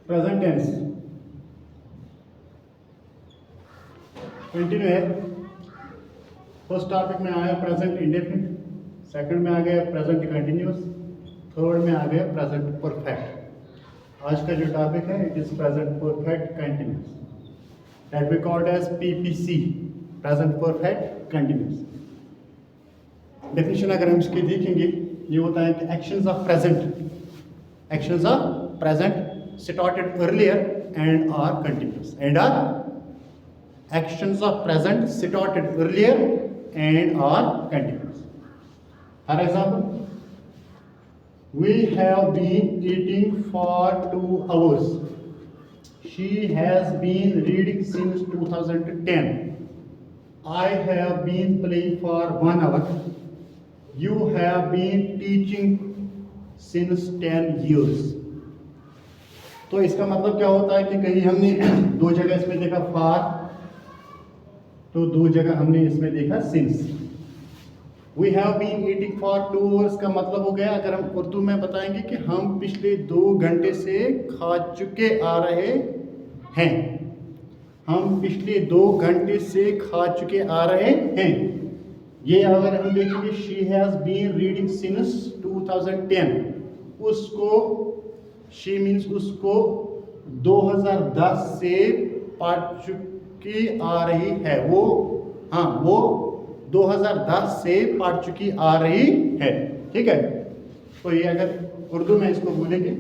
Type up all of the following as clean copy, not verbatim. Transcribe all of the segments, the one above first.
Present tense continue है। First topic में आया प्रेजेंट इंडेफिनिट, सेकंड में आ गया प्रेजेंट कंटिन्यूअस, थर्ड में आ गया प्रेजेंट परफेक्ट। आज का जो टॉपिक है it is present perfect continuous, that we called as PPC, present perfect continuous. Definition अगर हम इसकी देखेंगे, ये होता है कि actions of present started earlier and are continuous, actions of present started earlier and are continuous. For example, we have been eating for 2 hours. She has been reading since 2010. I have been playing for 1 hour. You have been teaching since 10 years. तो इसका मतलब क्या होता है कि कहीं हमने दो जगह इसमें देखा फार, तो दो जगह हमने इसमें देखा since. We have been eating for 2 hours का मतलब हो गया, अगर हम उर्दू में बताएंगे कि हम पिछले 2 घंटे से खा चुके आ रहे हैं। हम पिछले 2 घंटे से खा चुके आ रहे हैं। ये अगर हम देखेंगे she has been reading since 2010, उसको शी मीन्स उसको 2010 से पढ़ चुकी आ रही है। वो 2010 से पढ़ चुकी आ रही है। ठीक है, तो ये अगर उर्दू में इसको बोलेंगे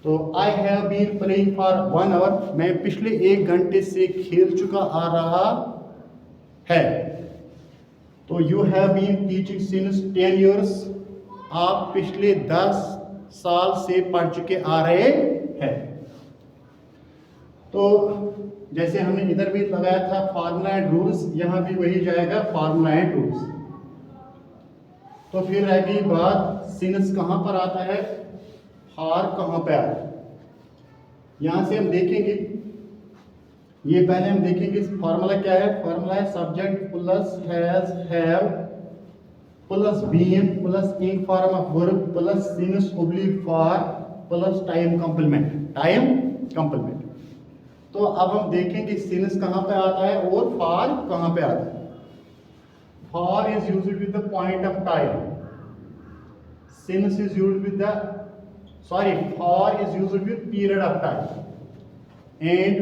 तो I have been playing for 1 hour, मैं पिछले 1 घंटे से खेल चुका आ रहा है। तो you have been teaching since 10 years, आप पिछले 10 साल से पढ़ चुके आ रहे हैं। तो जैसे हमने इधर भी लगाया था फार्मूला एंड रूल्स, यहां भी वही जाएगा फार्मूला एंड रूल्स। तो फिर रह गई बात सिंस कहां पर आता है, फार कहां पे आता है। यहां से हम देखेंगे, ये पहले हम देखेंगे फार्मूला क्या है। फार्मूला है subject plus has have plus been plus ing form of verb plus since oblique for plus time complement. तो अब हम देखेंगे सिंस कहां पे आता है और फॉर कहां पे आता है। For is used with the point of time, since is used with for is used with period of time and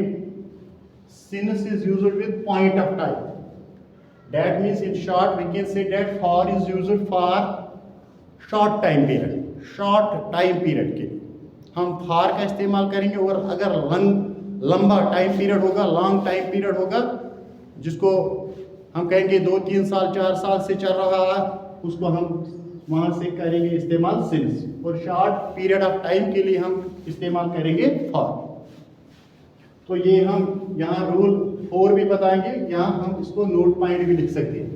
since is used with point of time. That means in short we can say that for is used for short time period के हम for का इस्तेमाल करेंगे। और अगर लंबा time period होगा, long time period होगा, जिसको हम कहेंगे 2-3 साल 4 साल से चल रहा है, उसको हम वहां से करेंगे इस्तेमाल सिंस। और शॉर्ट पीरियड ऑफ टाइम के लिए हम इस्तेमाल करेंगे फॉर। तो ये हम यहाँ रूल 4 भी बताएंगे, यहाँ हम इसको नोट पॉइंट भी लिख सकते हैं।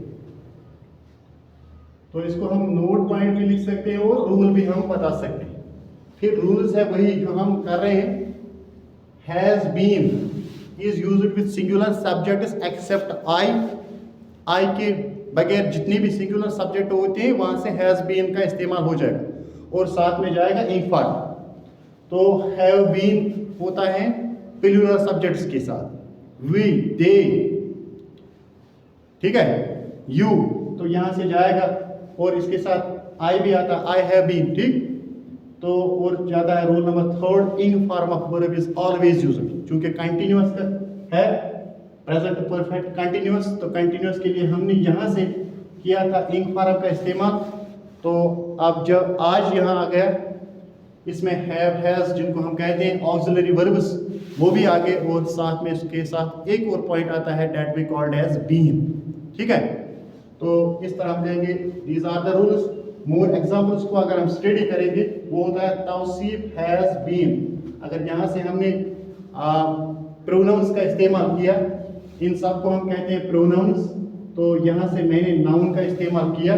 तो इसको हम नोट पॉइंट भी लिख सकते हैं और रूल भी हम बता सकते हैं। फिर रूल्स है वही जो हम कर रहे हैं। Has been is used with singular subjects except I के बगैर जितने भी सिंगुलर सब्जेक्ट होते हैं वहां से हैज बीन का इस्तेमाल हो जाएगा और साथ में जाएगा इन फॉर। तो हैव बीन होता है प्लूरल सब्जेक्ट्स के साथ, वी दे, ठीक है, यू, तो यहां से जाएगा और इसके साथ आई भी आता, आई हैव बीन। ठीक, तो और ज्यादा है rule number 3, in form of verb is always used. चूंकि कंटिन्यूअस का है प्रेजेंट परफेक्ट कंटिन्यूअस, तो कंटिन्यूअस के लिए हमने यहां से किया था इन फॉर्म का इस्तेमाल। तो अब जब आज यहां आ गया, इसमें हैव हैज जिनको हम कहते हैं ऑक्सिलरी वर्ब्स, वो भी आगे और साथ में इसके साथ एक और पॉइंट आता है that we called as been. ठीक है, तो इस तरह हम कहेंगे these are the rules. More examples को अगर हम स्टडी करेंगे, वो होता है तौसीफ हैज बीन। अगर यहाँ से हमने प्रोनाउंस का इस्तेमाल किया, इन सब को हम कहते हैं प्रोनाउंस, तो यहाँ से मैंने नाउन का इस्तेमाल किया,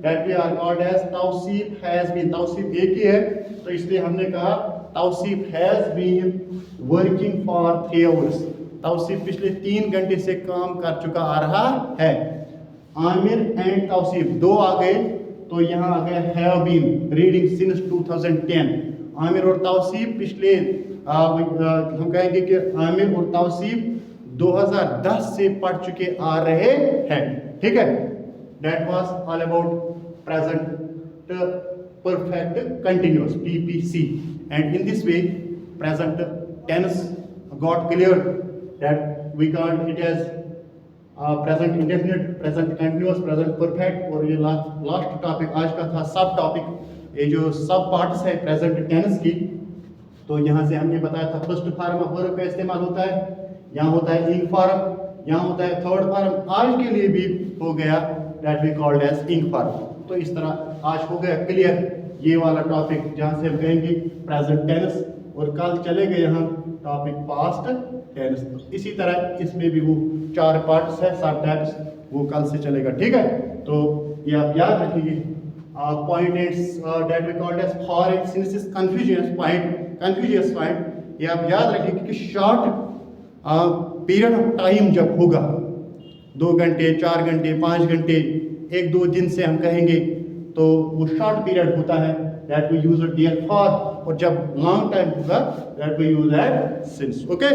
that we are called as Tausif has been. Tausif एक ही है, तो इसलिए हमने कहा Tausif has been working for 3 hours. Tausif पिछले 3 घंटे से काम कर चुका आ रहा है। आमिर एंड तौसीफ 2 आ गए, तो यहाँ आ गया have been reading since 2010। Aamir और तौसीफ पिछले हम कहेंगे कि आमिर और तौसीफ 2010 से पढ़ चुके आ रहे हैं, ठीक है। That was all about present perfect continuous PPC, and in this way present tense got cleared that we called it as present indefinite, present continuous, present perfect. और ये लास्ट टॉपिक आज का था सब टॉपिक, ये जो सब पार्ट्स है प्रेजेंट टेंस की। तो यहाँ से हमने बताया था फर्स्ट फॉर्म ऑफ वर्ब का इस्तेमाल होता है, यहाँ होता है इंक फॉर्म, यहाँ होता है थर्ड फॉर्म, आज के लिए भी हो गया that we called as ing form. तो इस तरह आज हो गया क्लियर ये वाला टॉपिक जहाँ से हम कहेंगे प्रेजेंट टेंस, और कल चलेंगे यहाँ टॉपिक पास्ट टेंस। इसी तरह इसमें भी वो 4 पार्ट्स है, सब टाइप्स, वो कल से चलेगा, ठीक है। तो ये आप याद रखिए points that we called as foreign since Confucius point, ये आप याद रखिए कि शॉर्ट पीरियड ऑफ टाइम जब होगा 2 घंटे 4 घंटे 5 घंटे 1-2 दिन से हम कहेंगे तो वो शॉर्ट पीरियड होता है that we use it there for, और जब लॉन्ग टाइम होगा that we use at since, okay.